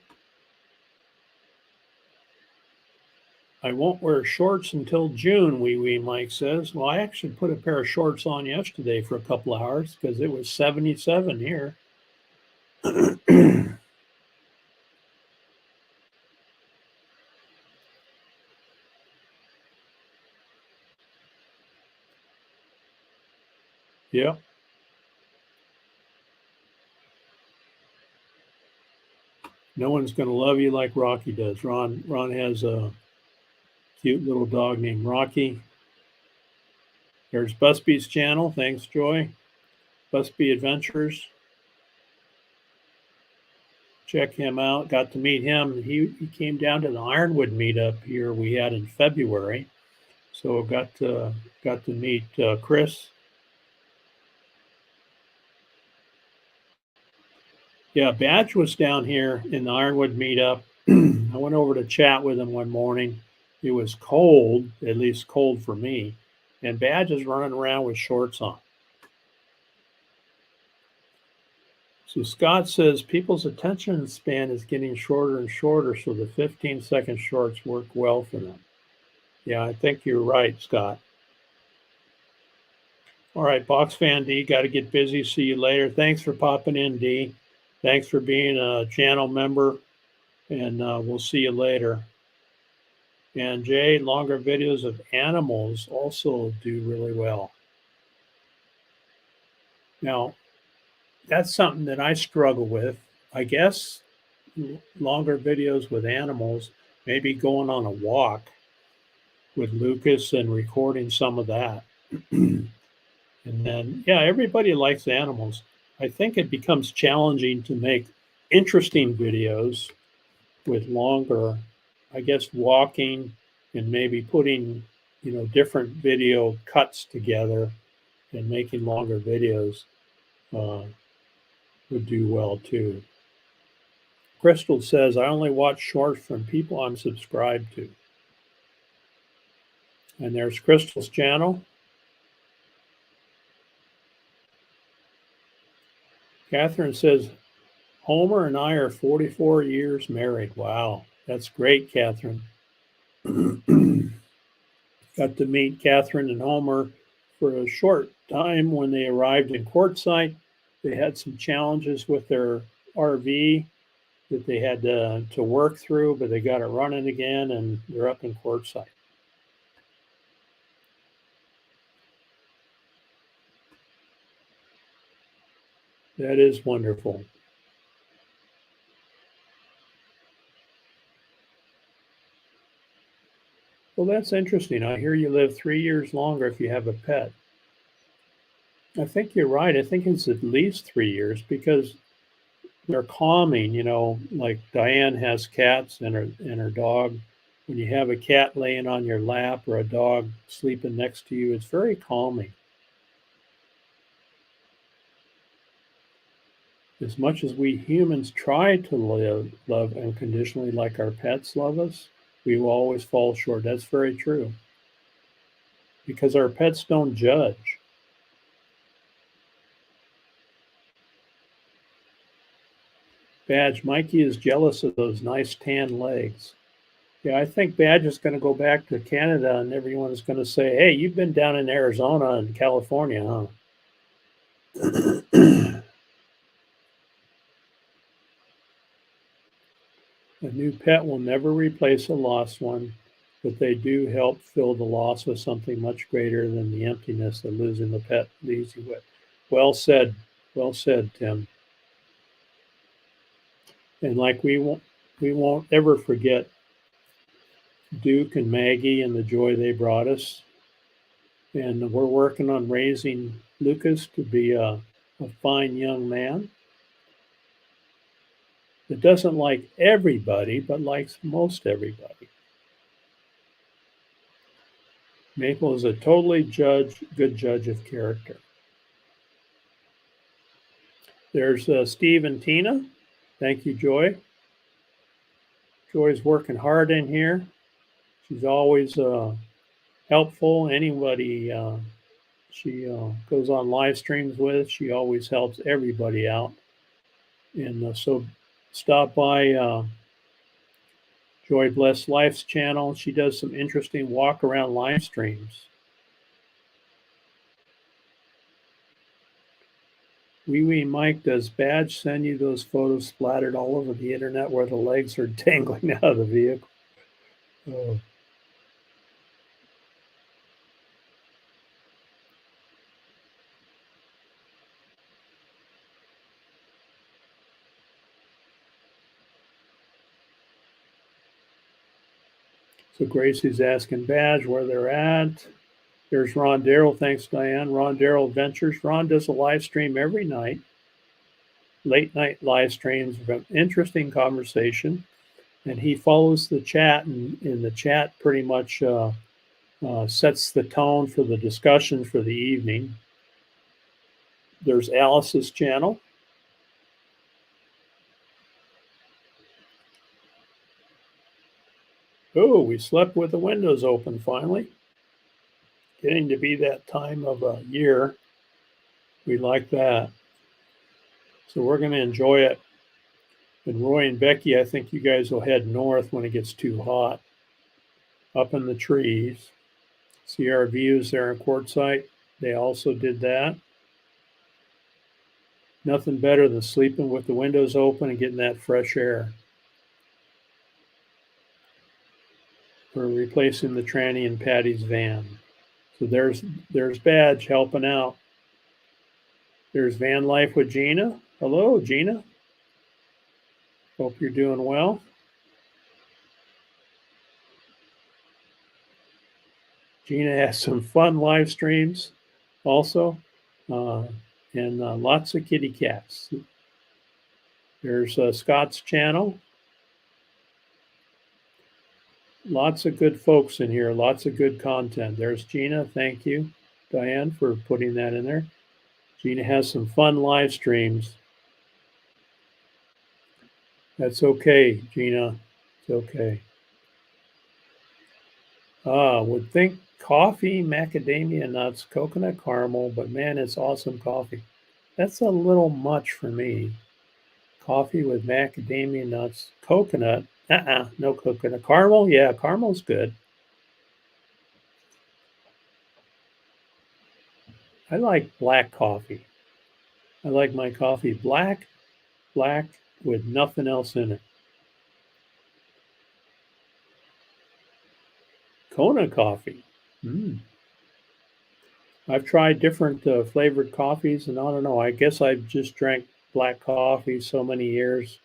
I won't wear shorts until June, Wee Wee Mike says. Well, I actually put a pair of shorts on yesterday for a couple of hours because it was 77 here. Yep. No one's going to love you like Rocky does. Ron has a cute little dog named Rocky. There's Busby's channel. Thanks, Joy. Busby Adventures. Check him out. Got to meet him. He came down to the Ironwood meetup here we had in February. So got to meet Chris. Yeah, Badge was down here in the Ironwood meetup. I went over to chat with him one morning. It was cold, at least cold for me, and Badge is running around with shorts on. So Scott says people's attention span is getting shorter and shorter, so the 15-second shorts work well for them. Yeah, I think you're right, Scott. All right, Box Fan D, got to get busy. See you later. Thanks for popping in, D. Thanks for being a channel member, and we'll see you later. And Jay, longer videos of animals also do really well. Now, that's something that I struggle with. I guess longer videos with animals, maybe going on a walk with Lucas and recording some of that. And then, yeah, everybody likes animals. I think it becomes challenging to make interesting videos with longer, I guess, walking and maybe putting, different video cuts together and making longer videos would do well too. Crystal says, I only watch shorts from people I'm subscribed to. And there's Crystal's channel. Catherine says, Homer and I are 44 years married. Wow, that's great, Catherine. Got to meet Catherine and Homer for a short time when they arrived in Quartzsite. They had some challenges with their RV that they had to work through, but they got it running again, and they're up in Quartzsite. That is wonderful. Well, that's interesting. I hear you live 3 years longer if you have a pet. I think you're right. I think it's at least 3 years because they're calming, like Diane has cats and her dog. When you have a cat laying on your lap or a dog sleeping next to you, it's very calming. As much as we humans try to love unconditionally like our pets love us, we will always fall short. That's very true. Because our pets don't judge. Badge, Mikey is jealous of those nice tan legs. Yeah, I think Badge is going to go back to Canada and everyone's going to say, hey, you've been down in Arizona and California, huh? A new pet will never replace a lost one, but they do help fill the loss with something much greater than the emptiness that losing the pet leaves you with. Well said, Tim. And like we won't ever forget Duke and Maggie and the joy they brought us. And we're working on raising Lucas to be a fine young man that doesn't like everybody, but likes most everybody. Maple is a totally good judge of character. There's Steve and Tina. Thank you, Joy. Joy's working hard in here. She's always helpful. Anybody she goes on live streams with, she always helps everybody out. And so stop by Joy Blessed Life's channel. She does some interesting walk around live streams. Wee Wee Mike, does Badge send you those photos splattered all over the internet where the legs are dangling out of the vehicle? Oh. So Gracie's asking Badge where they're at. There's Ron Darrell. Thanks, Diane. Ron Darrell Adventures. Ron does a live stream every night. Late night live streams of an interesting conversation. And he follows the chat, and in the chat pretty much sets the tone for the discussion for the evening. There's Alice's channel. Oh, we slept with the windows open finally. Getting to be that time of year. We like that. So we're going to enjoy it. And Roy and Becky, I think you guys will head north when it gets too hot. Up in the trees. See our views there in Quartzsite. They also did that. Nothing better than sleeping with the windows open and getting that fresh air. We're replacing the tranny in Patty's van. So there's Badge helping out. There's Van Life with Gina. Hello, Gina. Hope you're doing well. Gina has some fun live streams also, and lots of kitty cats. There's Scott's channel. Lots of good folks in here, lots of good content. There's Gina. Thank you, Diane, for putting that in there. Gina has some fun live streams. That's okay, Gina. It's okay. Would think coffee, macadamia nuts, coconut caramel, but man, it's awesome coffee. That's a little much for me. Coffee with macadamia nuts, coconut. No coconut. Caramel, yeah, caramel's good. I like black coffee. I like my coffee black with nothing else in it. Kona coffee. I've tried different flavored coffees, and I don't know. I guess I've just drank black coffee so many years.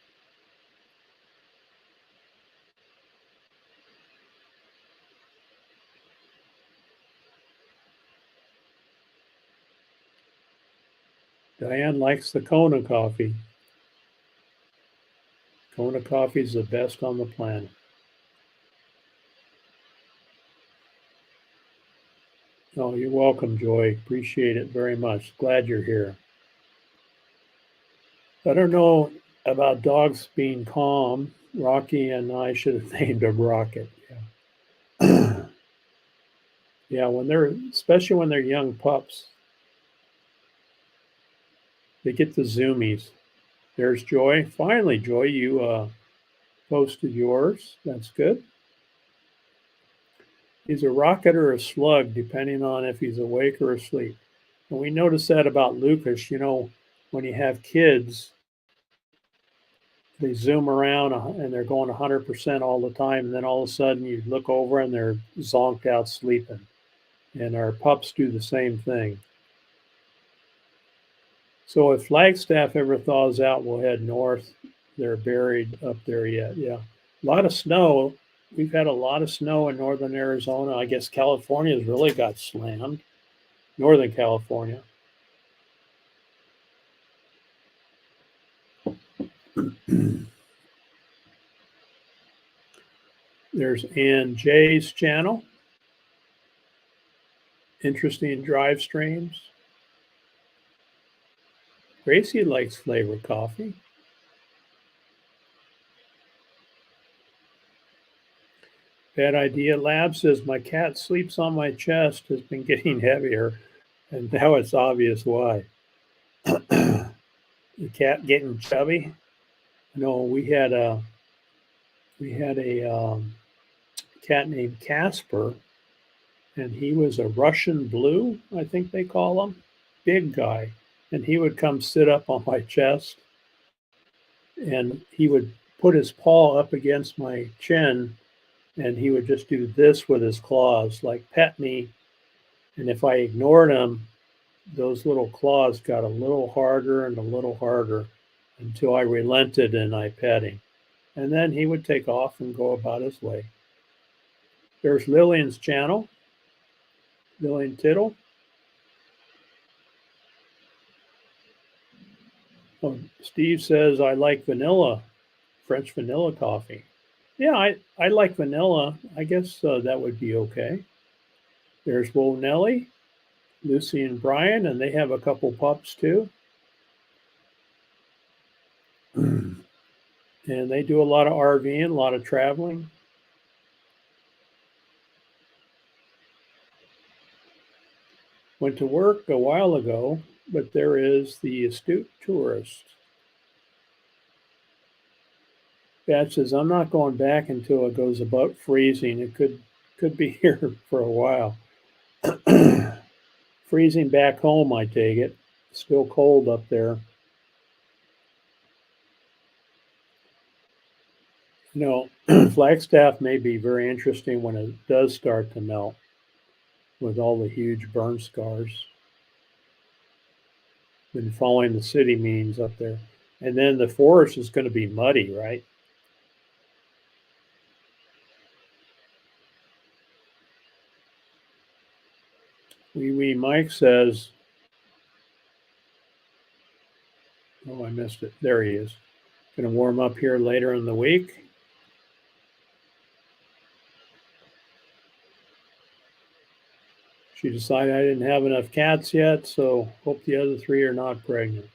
Diane likes the Kona coffee. Kona coffee is the best on the planet. Oh, you're welcome, Joy. Appreciate it very much. Glad you're here. I don't know about dogs being calm. Rocky and I should have named him Rocket. Yeah. Yeah, especially when they're young pups, they get the zoomies. There's Joy. Finally, Joy, you posted yours. That's good. He's a rocket or a slug, depending on if he's awake or asleep. And we noticed that about Lucas. You know, when you have kids, they zoom around and they're going 100% all the time. And then all of a sudden you look over and they're zonked out sleeping. And our pups do the same thing. So if Flagstaff ever thaws out, we'll head north. They're buried up there yet. Yeah. A lot of snow. We've had a lot of snow in northern Arizona. I guess California's really got slammed. Northern California. There's Ann J's channel. Interesting drive streams. Gracie likes flavored coffee. Bad Idea Lab says, my cat sleeps on my chest, has been getting heavier, and now it's obvious why. The cat getting chubby? we had a cat named Casper, and he was a Russian blue, I think they call him, big guy. And he would come sit up on my chest, and he would put his paw up against my chin, and he would just do this with his claws, like pet me. And if I ignored him, those little claws got a little harder and a little harder until I relented and I pet him. And then he would take off and go about his way. There's Lillian's channel, Lillian Tittle. Oh, Steve says, I like vanilla, French vanilla coffee. Yeah, I like vanilla. I guess that would be okay. There's Will Nelly, Lucy and Brian, and they have a couple pups too. And they do a lot of RVing, a lot of traveling. Went to work a while ago, but there is the astute tourist. Bat says, I'm not going back until it goes about freezing. It could be here for a while. Freezing back home, I take it. Still cold up there. Flagstaff may be very interesting when it does start to melt with all the huge burn scars. Been following the city meetings up there. And then the forest is going to be muddy, right? Wee Mike says, oh, I missed it. There he is. Going to warm up here later in the week. She decided I didn't have enough cats yet, so hope the other 3 are not pregnant.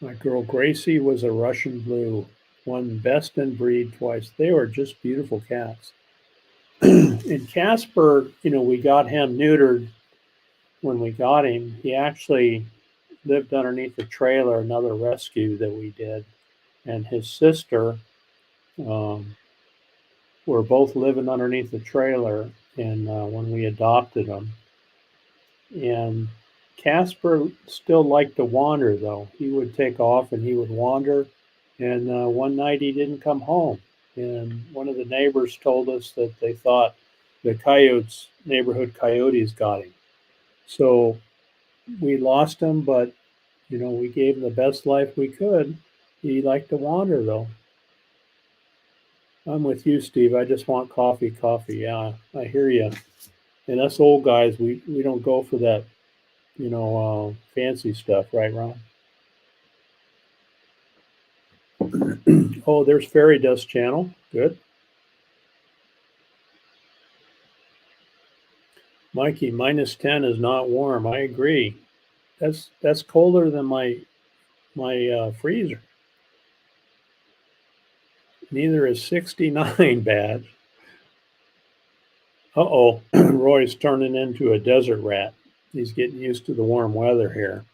My girl Gracie was a Russian blue, won best in breed twice. They were just beautiful cats. And Casper, we got him neutered when we got him. He actually lived underneath the trailer, another rescue that we did. And his sister were both living underneath the trailer and when we adopted him. And Casper still liked to wander, though. He would take off and he would wander. And one night he didn't come home. And one of the neighbors told us that they thought the neighborhood coyotes got him. So we lost him, but, we gave him the best life we could. He liked to wander, though. I'm with you, Steve. I just want coffee. Yeah, I hear you. And us old guys, we don't go for that, fancy stuff, right, Ron? Oh, there's Fairy Dust Channel. Good. Mikey, -10 is not warm. I agree. That's colder than my freezer. Neither is 69 bad. Uh-oh, Roy's turning into a desert rat. He's getting used to the warm weather here.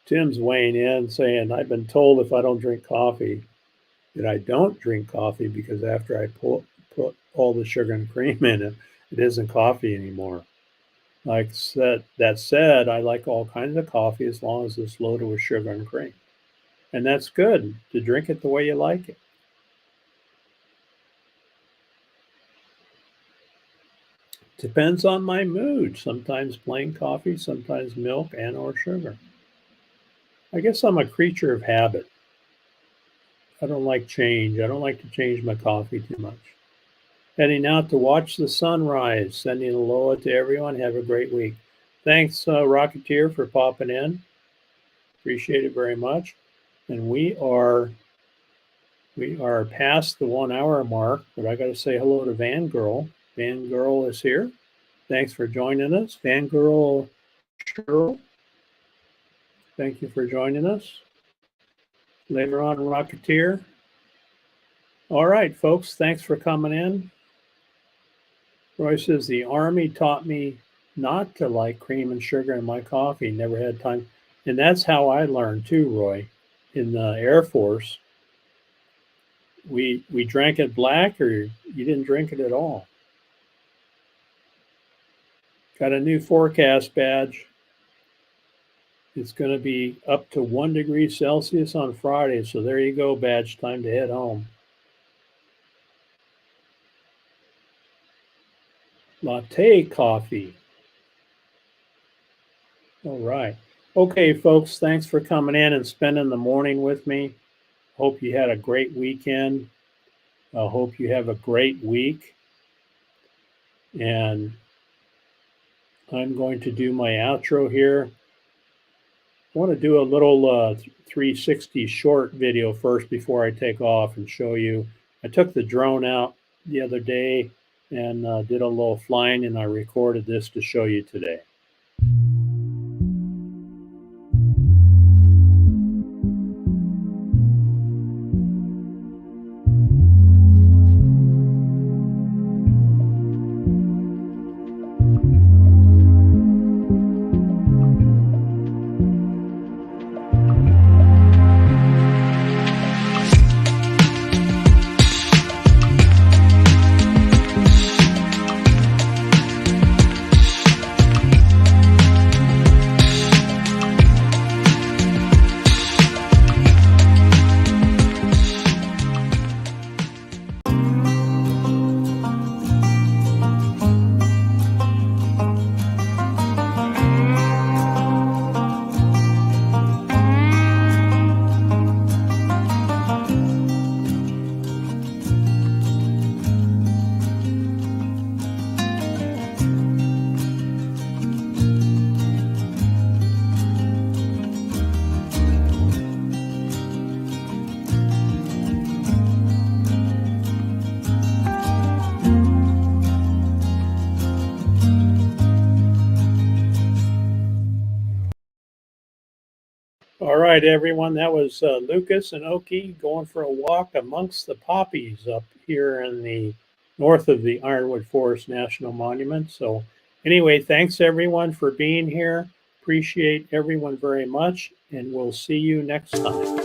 Tim's weighing in saying, I've been told if I don't drink coffee that I don't drink coffee because after I put all the sugar and cream in it, it isn't coffee anymore. That said, I like all kinds of coffee as long as it's loaded with sugar and cream. And that's good, to drink it the way you like it. Depends on my mood. Sometimes plain coffee, sometimes milk and or sugar. I guess I'm a creature of habit. I don't like change. I don't like to change my coffee too much. Heading out to watch the sunrise. Sending aloha to everyone. Have a great week. Thanks, Rocketeer, for popping in. Appreciate it very much. And we are past the 1 hour mark, but I got to say hello to Van Girl. Van Girl is here. Thanks for joining us. Van Girl Cheryl, thank you for joining us. Later on, Rocketeer. All right, folks, thanks for coming in. Roy says, the Army taught me not to like cream and sugar in my coffee. Never had time. And that's how I learned too, Roy. In the Air Force, we drank it black, or you didn't drink it at all. Got a new forecast badge. It's going to be up to 1 degree Celsius on Friday. So there you go, badge. Time to head home. Latte coffee. All right. Okay, folks, thanks for coming in and spending the morning with me. Hope you had a great weekend. I hope you have a great week. And I'm going to do my outro here. I want to do a little 360 short video first before I take off and show you. I took the drone out the other day and did a little flying, and I recorded this to show you today. All right, everyone, that was Lucas and Oki going for a walk amongst the poppies up here in the north of the Ironwood Forest National Monument. So anyway, thanks everyone for being here. Appreciate everyone very much, and we'll see you next time.